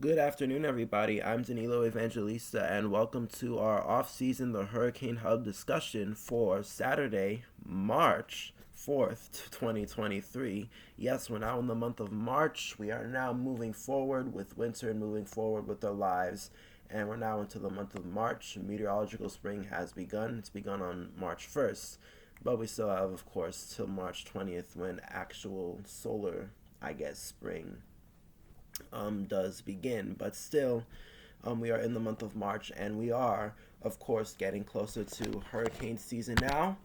Good afternoon, everybody. I'm Danilo Evangelista, and welcome to our off-season The Hurricane Hub discussion for Saturday, March 4th, 2023. Yes, we're now in the month of March. We are now moving forward with winter and moving forward with our lives, and we're now into the month of March. Meteorological spring has begun. It's begun on March 1st, but we still have, of course, till March 20th when actual solar, spring does begin. But still, we are in the month of March, and we are, of course, getting closer to hurricane season now.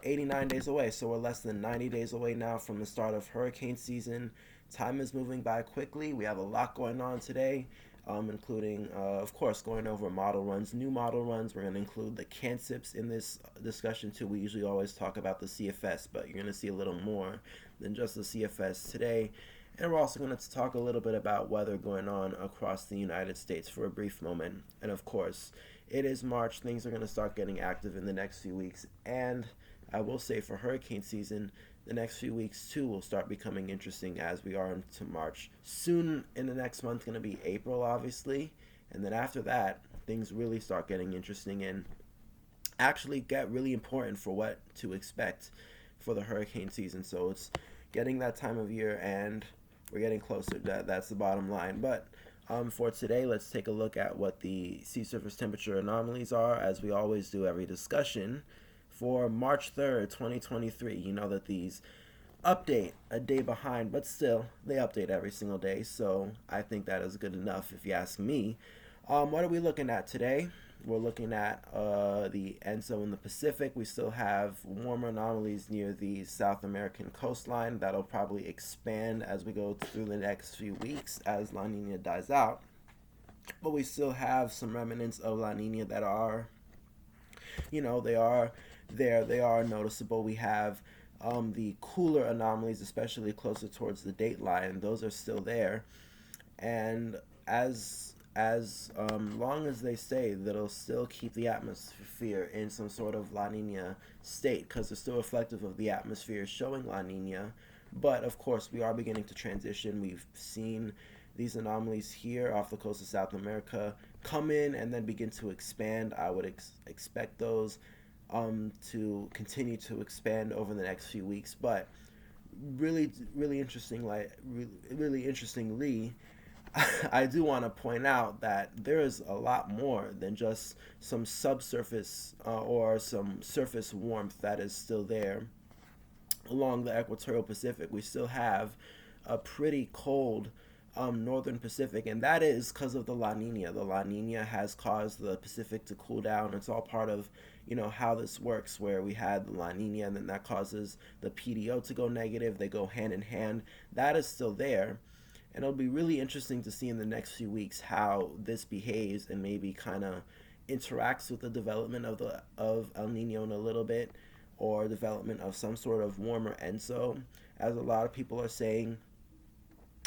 89 days away, so we're less than 90 days away now from the start of hurricane season. Time is moving by quickly. We have a lot going on today, including, of course, going over model runs, new model runs. We're going to include the CANSIPs in this discussion too. We usually always talk about the CFS, but you're going to see a little more than just the CFS today. And we're also going to talk a little bit about weather going on across the United States for a brief moment. And of course, it is March. Things are going to start getting active in the next few weeks. And I will say for hurricane season, the next few weeks too will start becoming interesting as we are into March. Soon in the next month, going to be April, obviously. And then after that, things really start getting interesting and actually get really important for what to expect for the hurricane season. So it's getting that time of year, and we're getting closer. That's the bottom line. But for today, let's take a look at what the sea surface temperature anomalies are, as we always do every discussion, for March 3rd, 2023. You know that these update a day behind, but still, they update every single day. So I think that is good enough if you ask me. What are we looking at today? We're looking at the ENSO in the Pacific. We still have warmer anomalies near the South American coastline. That'll probably expand as we go through the next few weeks as La Nina dies out. But we still have some remnants of La Nina that are, they are there. They are noticeable. We have the cooler anomalies, especially closer towards the date line. Those are still there. And as long as they stay, that'll still keep the atmosphere in some sort of La Nina state, because they're still reflective of the atmosphere showing La Nina. But of course, we are beginning to transition. We've seen these anomalies here off the coast of South America come in and then begin to expand. I would expect those to continue to expand over the next few weeks. But really interestingly, I do want to point out that there is a lot more than just some subsurface or some surface warmth that is still there along the equatorial Pacific. We still have a pretty cold northern Pacific, and that is because of the La Nina. The La Nina has caused the Pacific to cool down. It's all part of how this works, where we had the La Nina and then that causes the PDO to go negative. They go hand in hand. That is still there. And it'll be really interesting to see in the next few weeks how this behaves and maybe kind of interacts with the development of El Nino in a little bit, or development of some sort of warmer ENSO. As a lot of people are saying,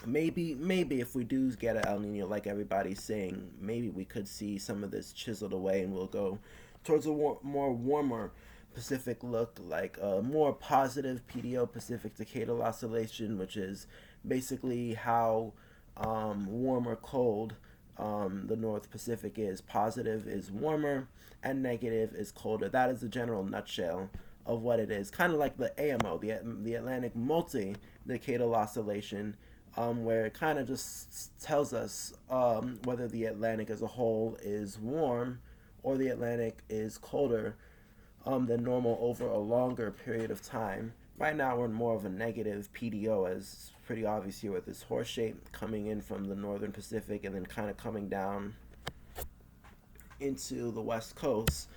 maybe if we do get an El Nino, like everybody's saying, maybe we could see some of this chiseled away and we'll go towards a more warmer Pacific look, like a more positive PDO, Pacific Decadal Oscillation, which is basically how warm or cold the North Pacific is. Positive is warmer and negative is colder. That is the general nutshell of what it is. Kind of like the AMO, the Atlantic Multi-Decadal Oscillation, where it kind of just tells us whether the Atlantic as a whole is warm or the Atlantic is colder than normal over a longer period of time. Right now we're in more of a negative PDO, as it's pretty obvious here with this horse shape coming in from the northern Pacific and then kind of coming down into the west coast.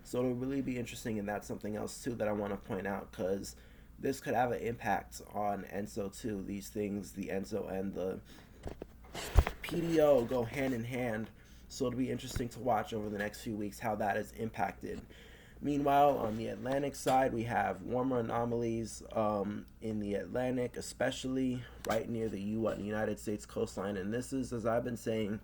So it'll really be interesting, and that's something else too that I want to point out, because this could have an impact on ENSO too. These things, the ENSO and the PDO, go hand in hand. So it'll be interesting to watch over the next few weeks how that is impacted. Meanwhile, on the Atlantic side, we have warmer anomalies in the Atlantic, especially right near the United States coastline. And this is, as I've been saying,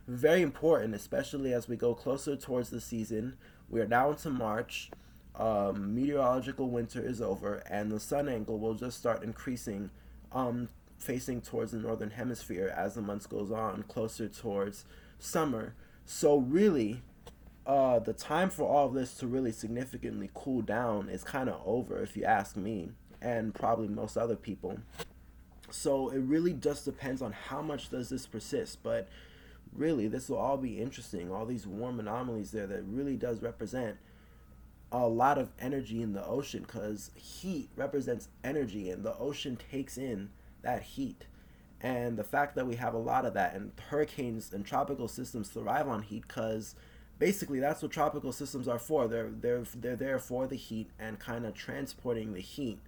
very important, especially as we go closer towards the season. We are now into March. Meteorological winter is over, and the sun angle will just start increasing facing towards the northern hemisphere as the months goes on, closer towards summer. So really, the time for all of this to really significantly cool down is kind of over, if you ask me, and probably most other people. So it really just depends on how much does this persist. But really, this will all be interesting. All these warm anomalies there that really does represent a lot of energy in the ocean, because heat represents energy and the ocean takes in that heat. And the fact that we have a lot of that, and hurricanes and tropical systems thrive on heat, because basically that's what tropical systems are for. They're there for the heat and kind of transporting the heat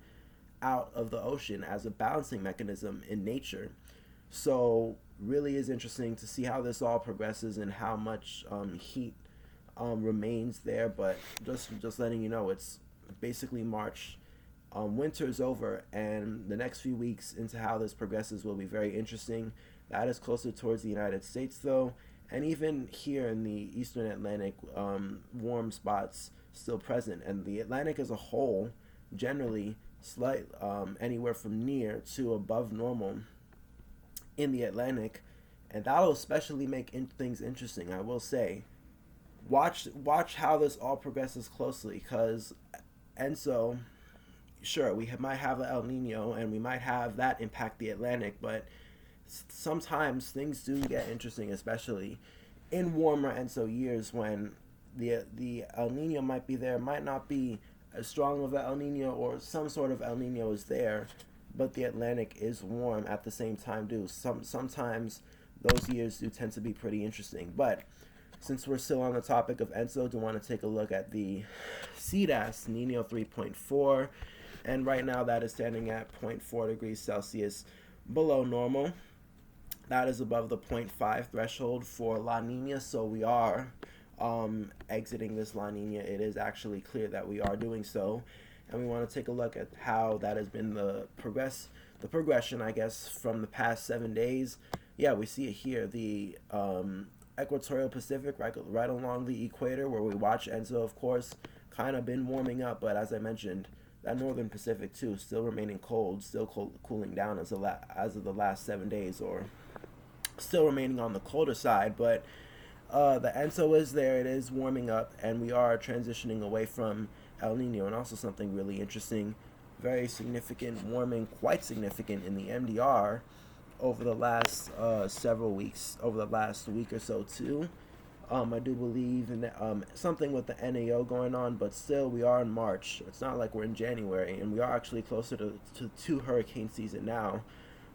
out of the ocean as a balancing mechanism in nature. So really is interesting to see how this all progresses and how much heat remains there. But just letting you know, it's basically March. Winter is over, and the next few weeks into how this progresses will be very interesting. That is closer towards the United States, though, and even here in the Eastern Atlantic, warm spots still present, and the Atlantic as a whole, generally slight anywhere from near to above normal in the Atlantic, and that'll especially make things interesting. I will say, watch how this all progresses closely, because Enso, sure, we might have an El Nino and we might have that impact the Atlantic, but sometimes things do get interesting, especially in warmer Enso years when the El Nino might be there, might not be as strong of an El Nino, or some sort of El Nino is there, but the Atlantic is warm at the same time. Sometimes those years do tend to be pretty interesting. But since we're still on the topic of Enso, do want to take a look at the CDAS Nino 3.4, and right now that is standing at 0.4 degrees Celsius below normal. That is above the 0.5 threshold for La Nina, so we are exiting this La Nina. It is actually clear that we are doing so, and we want to take a look at how that has been the progression, I guess, from the past 7 days. Yeah, we see it here. The equatorial Pacific, right along the equator, where we watch Enso, of course, kind of been warming up, but as I mentioned, that northern Pacific too, still remaining cold, still cooling down as of the last 7 days, or still remaining on the colder side. But the Enso is there, it is warming up, and we are transitioning away from El Nino. And also something really interesting, very significant warming, quite significant in the MDR over the last several weeks, over the last week or so too. I do believe in something with the NAO going on, but still we are in March. It's not like we're in January, and we are actually closer to hurricane season now.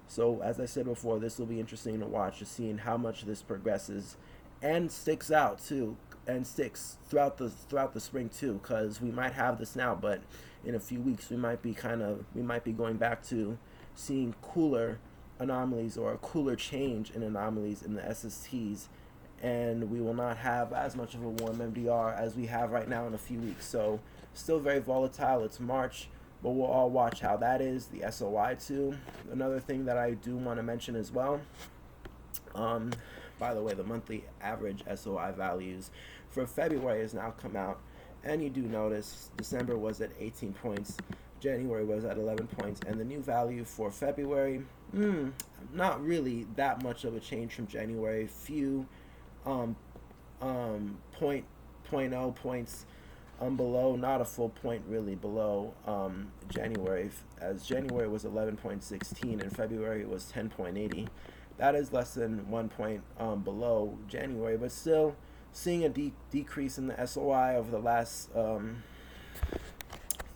So as I said before, this will be interesting to watch, to seeing how much this progresses and sticks out too, and sticks throughout the spring too, because we might have this now, but in a few weeks we might be going back to seeing cooler anomalies, or a cooler change in anomalies in the SSTs, and we will not have as much of a warm MDR as we have right now in a few weeks. So still very volatile. It's March, but we'll all watch how that is. The SOI too. Another thing that I do want to mention as well. By the way, the monthly average SOI values for February has now come out, and you do notice December was at 18 points, January was at 11 points, and the new value for February, not really that much of a change from January. Few point .0 points below, not a full point really below January, as January was 11.16 and February was 10.80. That is less than 1 point below January, but still seeing a decrease in the SOI over the last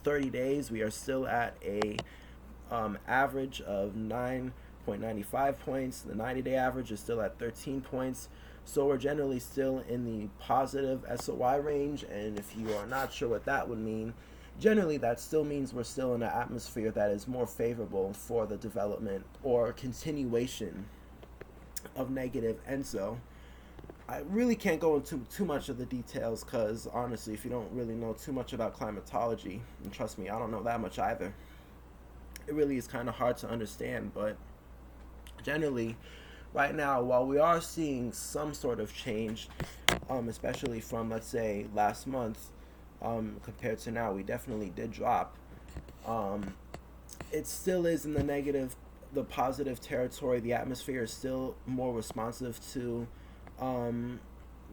30 days. We are still at a average of 9.95 points. The 90-day average is still at 13 points. So we're generally still in the positive SOI range, and if you are not sure what that would mean, generally that still means we're still in an atmosphere that is more favorable for the development or continuation of negative Enso. I really can't go into too much of the details, because honestly, if you don't really know too much about climatology, and trust me, I don't know that much either, it really is kind of hard to understand. But generally, right now, while we are seeing some sort of change, especially from, let's say, last month compared to now, we definitely did drop. It still is in the negative the positive territory. The atmosphere is still more responsive to um,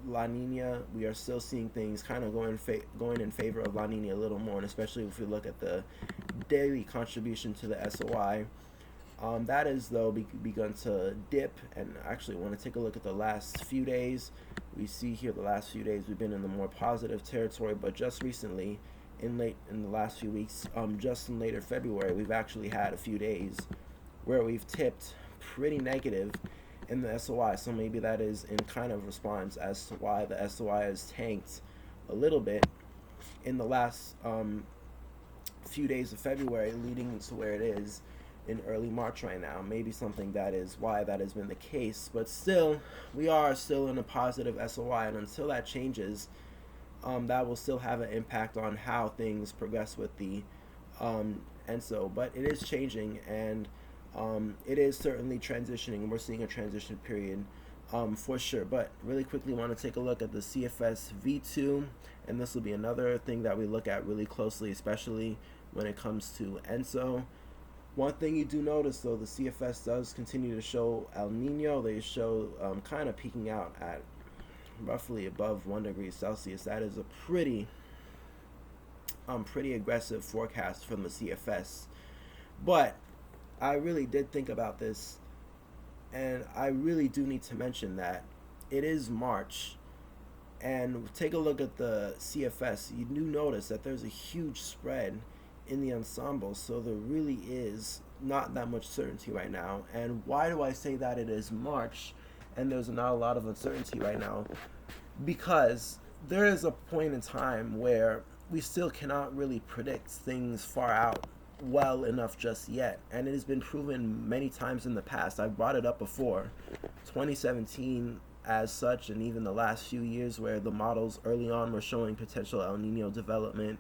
La Nina. We are still seeing things kind of going in favor of La Nina a little more, and especially if we look at the daily contribution to the SOI. That is, though, begun to dip, and actually want to take a look at the last few days. We see here the last few days we've been in the more positive territory, but just recently, in the last few weeks, just in later February, we've actually had a few days where we've tipped pretty negative in the SOI. So maybe that is in kind of response as to why the SOI has tanked a little bit in the last few days of February, leading to where it is in early March right now. Maybe something that is why that has been the case, but still, we are still in a positive SOI, and until that changes, that will still have an impact on how things progress with the ENSO. But it is changing, and it is certainly transitioning. We're seeing a transition period for sure. But really quickly, want to take a look at the CFS V2, and this will be another thing that we look at really closely, especially when it comes to ENSO. One thing you do notice, though, the CFS does continue to show El Nino. They show kind of peaking out at roughly above 1 degree Celsius. That is a pretty aggressive forecast from the CFS. But I really did think about this, and I really do need to mention that it is March. And take a look at the CFS. You do notice that there's a huge spread in the ensemble, so there really is not that much certainty right now. And why do I say that it is March and there's not a lot of uncertainty right now? Because there is a point in time where we still cannot really predict things far out well enough just yet, and it has been proven many times in the past. I've brought it up before, 2017 as such, and even the last few years where the models early on were showing potential El Nino development,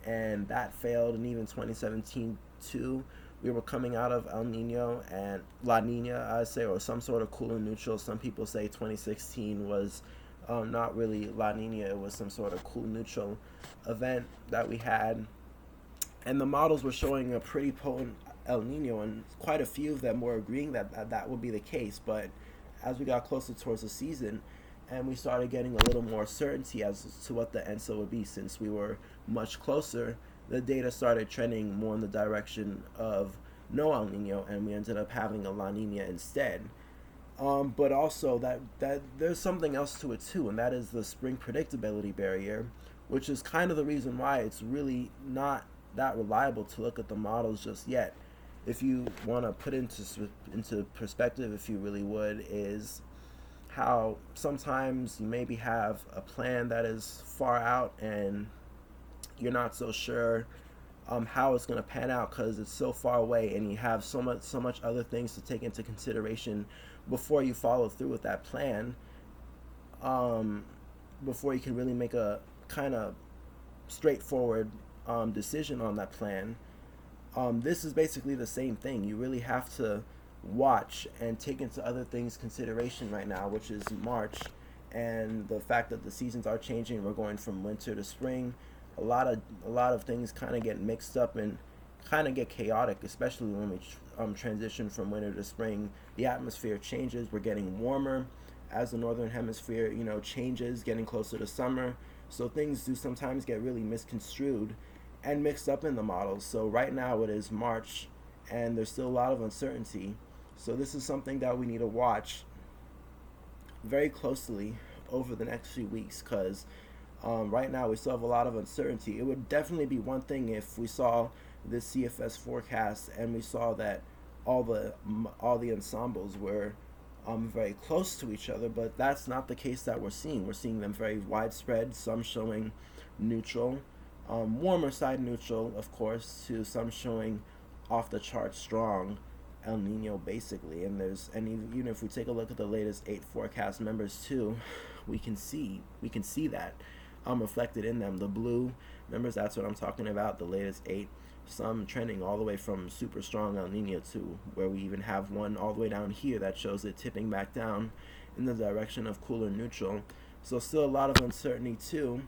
and that failed. And even 2017 too, we were coming out of El Nino and La Nina, I say, or some sort of cooler neutral. Some people say 2016 was not really La Nina, it was some sort of cool neutral event that we had, and the models were showing a pretty potent El Nino, and quite a few of them were agreeing that would be the case. But as we got closer towards the season, and we started getting a little more certainty as to what the ENSO would be, since we were much closer, the data started trending more in the direction of no El Nino, and we ended up having a La Nina instead. But also that there's something else to it too, and that is the spring predictability barrier, which is kind of the reason why it's really not that reliable to look at the models just yet. If you want to put into perspective, if you really would, is how sometimes you maybe have a plan that is far out and you're not so sure how it's going to pan out because it's so far away, and you have so much other things to take into consideration before you follow through with that plan, before you can really make a kind of straightforward decision on that plan. This is basically the same thing. You really have to watch and take into other things consideration right now, which is March, and the fact that the seasons are changing. We're going from winter to spring. A lot of things kind of get mixed up and kind of get chaotic, especially when we transition from winter to spring. The atmosphere changes. We're getting warmer as the northern hemisphere, changes, getting closer to summer. So things do sometimes get really misconstrued and mixed up in the models. So right now it is March, and there's still a lot of uncertainty. So this is something that we need to watch very closely over the next few weeks, because right now we still have a lot of uncertainty. It would definitely be one thing if we saw the CFS forecast and we saw that all the ensembles were very close to each other, but that's not the case that we're seeing. We're seeing them very widespread, some showing neutral, warmer side neutral, of course, to some showing off the chart strong El Nino, basically. And even if we take a look at the latest 8 forecast members too, we can see that reflected in them. The blue members, that's what I'm talking about, the latest 8, some trending all the way from super strong El Nino to where we even have one all the way down here that shows it tipping back down in the direction of cooler neutral. So still a lot of uncertainty too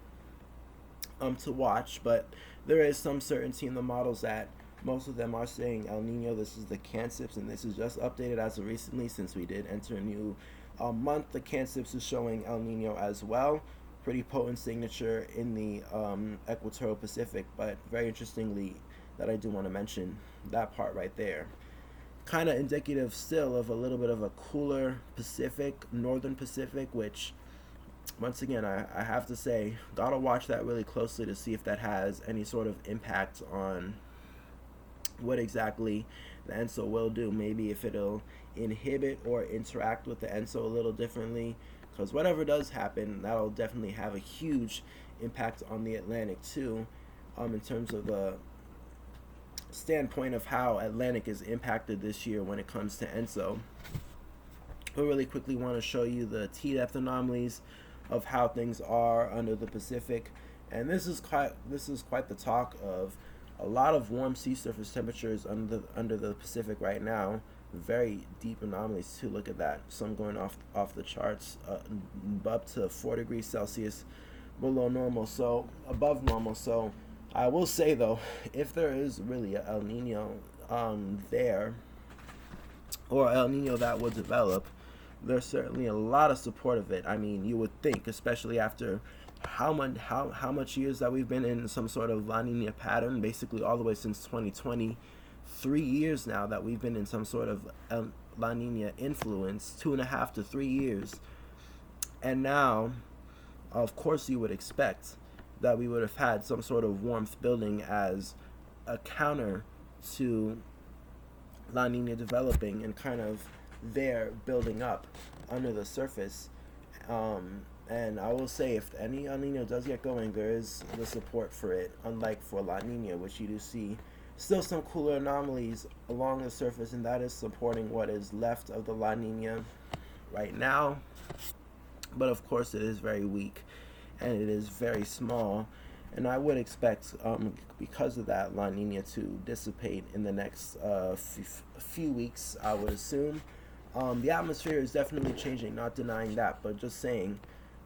to watch, but there is some certainty in the models that Most of them are saying El Nino. This is the CANCIPS, and this is just updated as of recently since we did enter a new month. The CANCIPS is showing El Nino as well. Pretty potent signature in the equatorial Pacific, but very interestingly, that I do want to mention that part right there. Kind of indicative still of a little bit of a cooler Pacific, northern Pacific, which once again, I have to say, gotta watch that really closely to see if that has any sort of impact on what exactly the ENSO will do. Maybe if it'll inhibit or interact with the ENSO a little differently, because whatever does happen, that'll definitely have a huge impact on the Atlantic too, in terms of the standpoint of how Atlantic is impacted this year when it comes to ENSO. I really quickly want to show you the T-depth anomalies of how things are under the Pacific, and this is quite the talk of a lot of warm sea surface temperatures under the Pacific right now. Very deep anomalies too. Look at that. Some going off the charts, up to 4 degrees Celsius below normal, so above normal. So I will say though, if there is really a El Nino there, or El Nino that will develop, there's certainly a lot of support of it. I mean, you would think, especially after how much years that we've been in some sort of La Nina pattern, basically all the way since 2020, 3 years now that we've been in some sort of La Nina influence, 2.5 to 3 years, and now, of course, you would expect that we would have had some sort of warmth building as a counter to La Nina developing and kind of there building up under the surface. And I will say, if any El Nino does get going, there is the support for it, unlike for La Nina, which you do see still some cooler anomalies along the surface, and that is supporting what is left of the La Nina right now. But of course, it is very weak and it is very small, and I would expect, because of that, La Nina to dissipate in the next few weeks, I would assume. The atmosphere is definitely changing, not denying that, but just saying,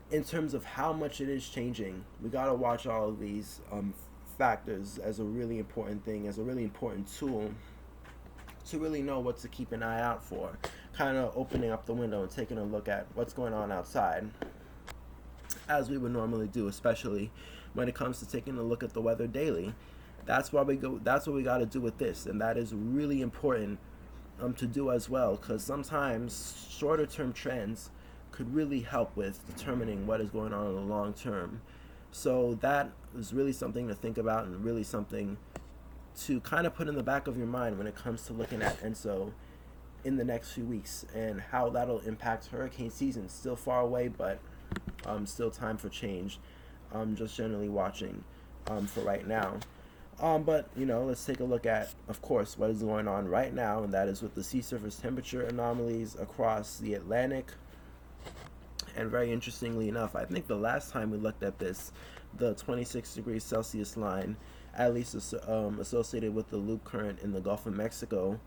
in terms of how much it is changing, we gotta watch all of these factors as a really important thing, as a really important tool to really know what to keep an eye out for. Kind of opening up the window and taking a look at what's going on outside, as we would normally do, especially when it comes to taking a look at the weather daily. That's why we go. That's what we got to do with this, and that is really important to do as well, because sometimes shorter term trends could really help with determining what is going on in the long term. So that is really something to think about, and really something to kind of put in the back of your mind when it comes to looking at ENSO in the next few weeks, and how that'll impact hurricane season. Still far away, but still time for change. Just generally watching for right now. But, let's take a look at, of course, what is going on right now, and that is with the sea surface temperature anomalies across the Atlantic. And very interestingly enough, I think the last time we looked at this, the 26 degrees Celsius line, at least associated with the loop current in the Gulf of Mexico,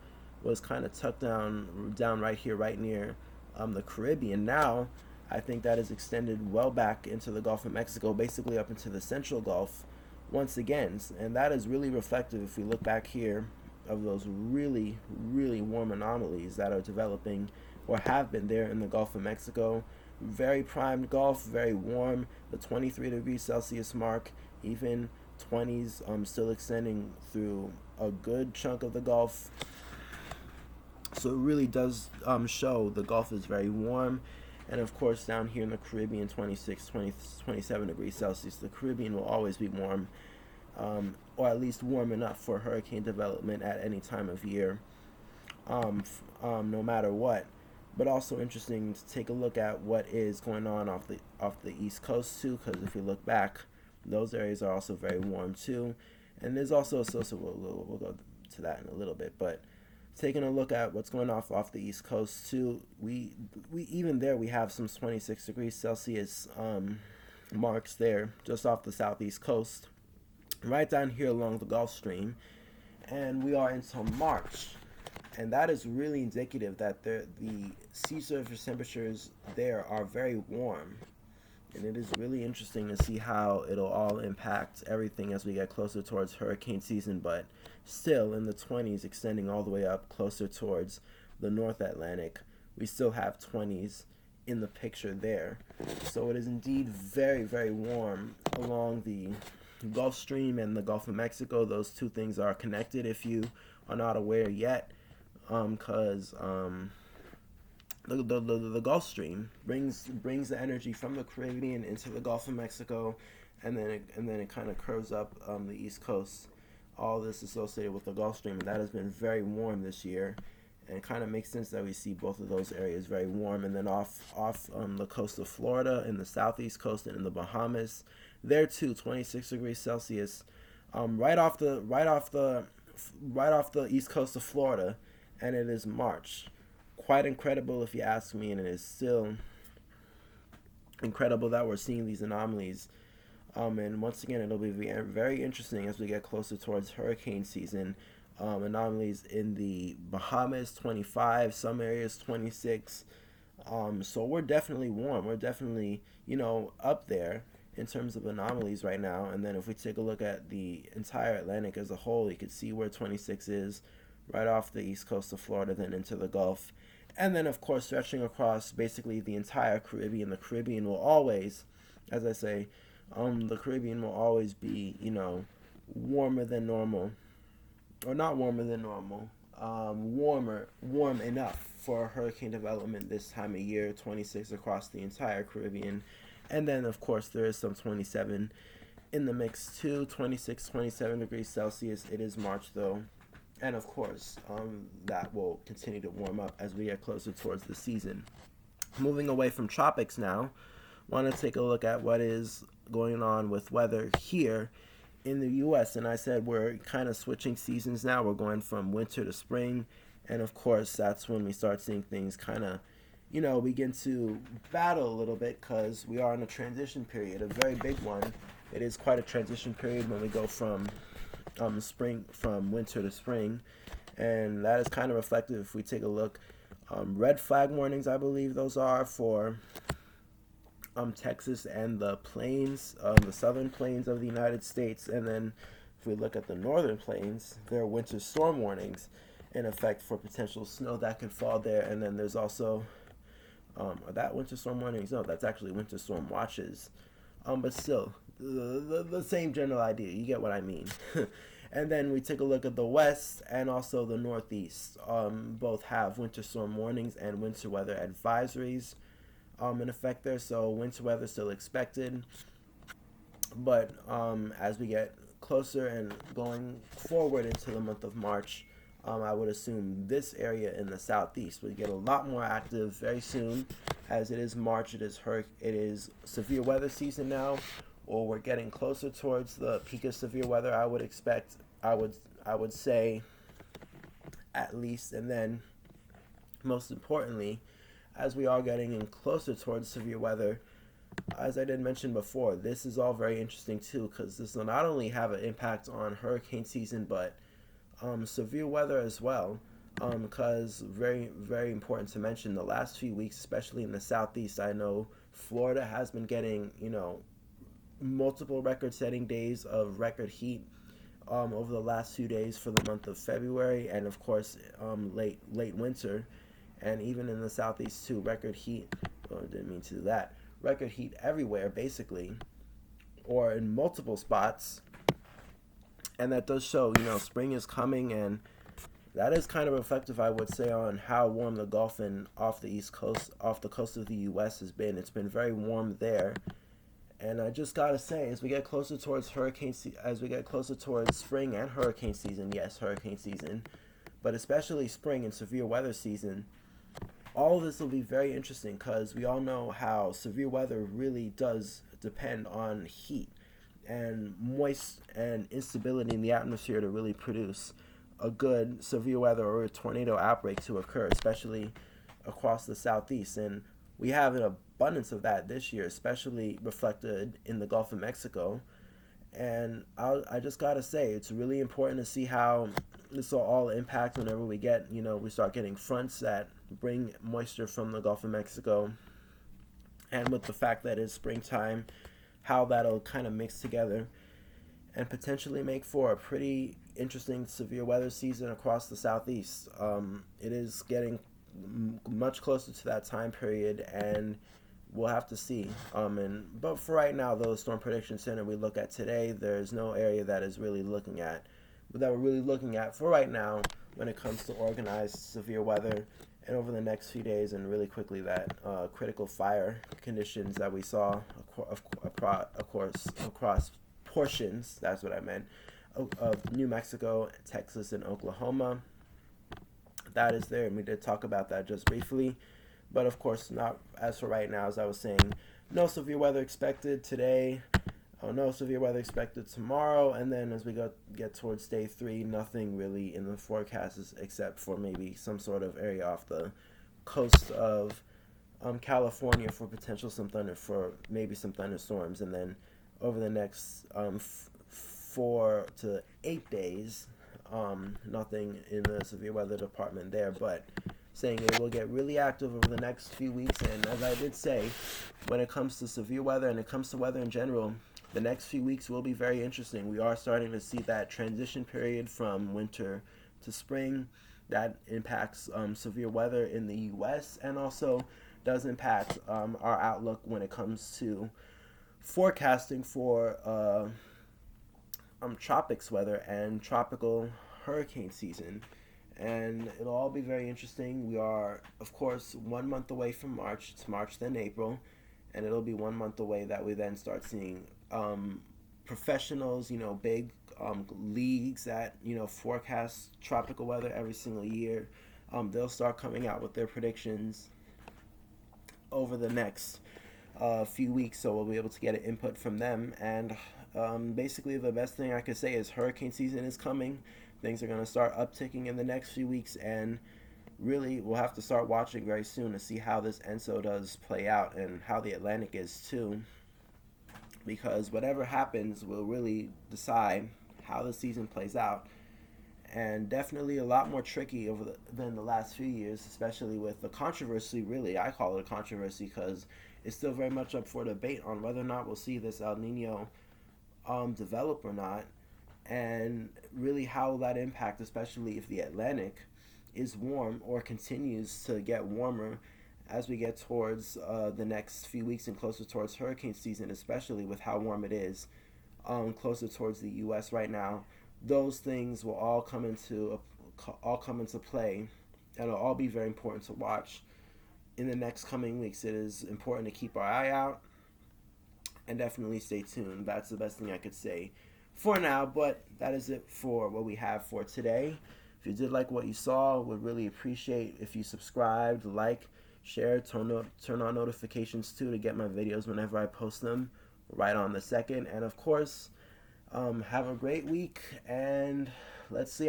was kind of tucked down right here, right near the Caribbean. Now, I think that is extended well back into the Gulf of Mexico, basically up into the Central Gulf once again. And that is really reflective, if we look back here, of those really, really warm anomalies that are developing or have been there in the Gulf of Mexico. Very primed Gulf, very warm, the 23 degrees Celsius mark, even 20s, still extending through a good chunk of the Gulf. So it really does show the Gulf is very warm. And of course, down here in the Caribbean, 26, 27 degrees Celsius, the Caribbean will always be warm, or at least warm enough for hurricane development at any time of year, no matter what. But also interesting to take a look at what is going on off the East Coast too, because if you look back, those areas are also very warm too. And there's also we'll go to that in a little bit, but taking a look at what's going off the East Coast too, we even there we have some 26 degrees Celsius marks there just off the southeast coast, right down here along the Gulf Stream, and we are until March. And that is really indicative that the sea surface temperatures there are very warm. And it is really interesting to see how it'll all impact everything as we get closer towards hurricane season, but still in the 20s, extending all the way up closer towards the North Atlantic. We still have 20s in the picture there. So it is indeed very, very warm along the Gulf Stream and the Gulf of Mexico. Those two things are connected if you are not aware yet, because the Gulf Stream brings the energy from the Caribbean into the Gulf of Mexico, and then it kind of curves up the East Coast. All this associated with the Gulf Stream, and that has been very warm this year, and it kind of makes sense that we see both of those areas very warm. And then off the coast of Florida, in the southeast coast, and in the Bahamas, there too, 26 degrees Celsius, right off the east coast of Florida, and it is March. Quite incredible if you ask me, and it is still incredible that we're seeing these anomalies. And once again, it'll be very interesting as we get closer towards hurricane season. Anomalies in the Bahamas, 25, some areas 26. So we're definitely warm. We're definitely, up there in terms of anomalies right now. And then if we take a look at the entire Atlantic as a whole, you can see where 26 is right off the east coast of Florida, then into the Gulf. And then, of course, stretching across basically the entire Caribbean. The Caribbean will always, as I say, the Caribbean will always be, warmer than normal. Or not warmer than normal. Warm enough for hurricane development this time of year, 26 across the entire Caribbean. And then, of course, there is some 27 in the mix too, 26, 27 degrees Celsius. It is March, though. And of course, that will continue to warm up as we get closer towards the season. Moving away from tropics now, want to take a look at what is going on with weather here in the U.S. And I said we're kind of switching seasons now. We're going from winter to spring. And of course, that's when we start seeing things kind of, begin to battle a little bit, because we are in a transition period, a very big one. It is quite a transition period when we go from winter to spring, and that is kind of reflective if we take a look. Red flag warnings, I believe those are for Texas and the plains, the southern plains of the United States. And then if we look at the northern plains, there are winter storm warnings in effect for potential snow that can fall there. And then there's also are that winter storm warnings? No, that's actually winter storm watches. But still, the same general idea. You get what I mean. And then we take a look at the west and also the northeast. Both have winter storm warnings and winter weather advisories in effect there. So winter weather still expected. But as we get closer and going forward into the month of March, I would assume this area in the southeast would get a lot more active very soon. As it is March, it is severe weather season now, or we're getting closer towards the peak of severe weather. I would say, at least. And then, most importantly, as we are getting in closer towards severe weather, as I did mention before, this is all very interesting too, because this will not only have an impact on hurricane season, but severe weather as well. Because very, very important to mention, the last few weeks, especially in the southeast, I know Florida has been getting, multiple record-setting days of record heat over the last few days for the month of February, and of course late winter, and even in the southeast too, record heat. Oh, I didn't mean to do that. Record heat everywhere basically, or in multiple spots, and that does show spring is coming, and that is kind of reflective, I would say, on how warm the Gulf and off the east coast, off the coast of the U.S. has been. It's been very warm there. And I just gotta say, as we get closer towards spring and hurricane season, yes, hurricane season, but especially spring and severe weather season, all of this will be very interesting, because we all know how severe weather really does depend on heat and moist and instability in the atmosphere to really produce a good severe weather or a tornado outbreak to occur, especially across the southeast. And we have an abundance of that this year, especially reflected in the Gulf of Mexico. And I just gotta say, it's really important to see how this will all impact whenever we get, we start getting fronts that bring moisture from the Gulf of Mexico. and with the fact that it's springtime, how that'll kind of mix together and potentially make for a pretty interesting severe weather season across the southeast. It is getting much closer to that time period, and we'll have to see. But for right now, though, the Storm Prediction Center we look at today, there's no area that is really looking at, but that we're really looking at for right now when it comes to organized severe weather, and over the next few days, and really quickly, that critical fire conditions that we saw, of course, across portions, that's what I meant, of New Mexico, Texas, and Oklahoma. That is there, and we did talk about that just briefly. But of course, not as for right now, as I was saying, no severe weather expected today. No severe weather expected tomorrow, and then as we get towards day 3, nothing really in the forecasts except for maybe some sort of area off the coast of California for potential maybe some thunderstorms, and then over the next 4 to 8 days, nothing in the severe weather department there, but saying it will get really active over the next few weeks. And as I did say, when it comes to severe weather and it comes to weather in general, the next few weeks will be very interesting. We are starting to see that transition period from winter to spring that impacts severe weather in the U.S. and also does impact our outlook when it comes to forecasting for tropics weather and tropical hurricane season. And it'll all be very interesting. We are, of course, 1 month away from March. It's March, then April. And it'll be 1 month away that we then start seeing professionals, big leagues that, forecast tropical weather every single year. They'll start coming out with their predictions over the next few weeks. So we'll be able to get an input from them. And basically the best thing I could say is hurricane season is coming. Things are going to start upticking in the next few weeks, and really we'll have to start watching very soon to see how this ENSO does play out and how the Atlantic is too, because whatever happens will really decide how the season plays out, and definitely a lot more tricky than the last few years, especially with the controversy. Really, I call it a controversy because it's still very much up for debate on whether or not we'll see this El Nino develop or not, and really how will that impact, especially if the Atlantic is warm or continues to get warmer as we get towards the next few weeks and closer towards hurricane season, especially with how warm it is closer towards the U.S. right now. Those things will all come into play, and it'll all be very important to watch in the next coming weeks. It is important to keep our eye out and definitely stay tuned. That's the best thing I could say for now, but that is it for what we have for today. If you did like what you saw, would really appreciate if you subscribed, share, turn on notifications too to get my videos whenever I post them right on the second. And of course, have a great week, and let's see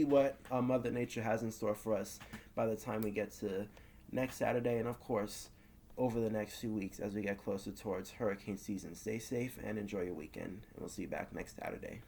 what Mother Nature has in store for us by the time we get to next Saturday, and of course over the next few weeks as we get closer towards hurricane season. Stay safe and enjoy your weekend, and we'll see you back next Saturday.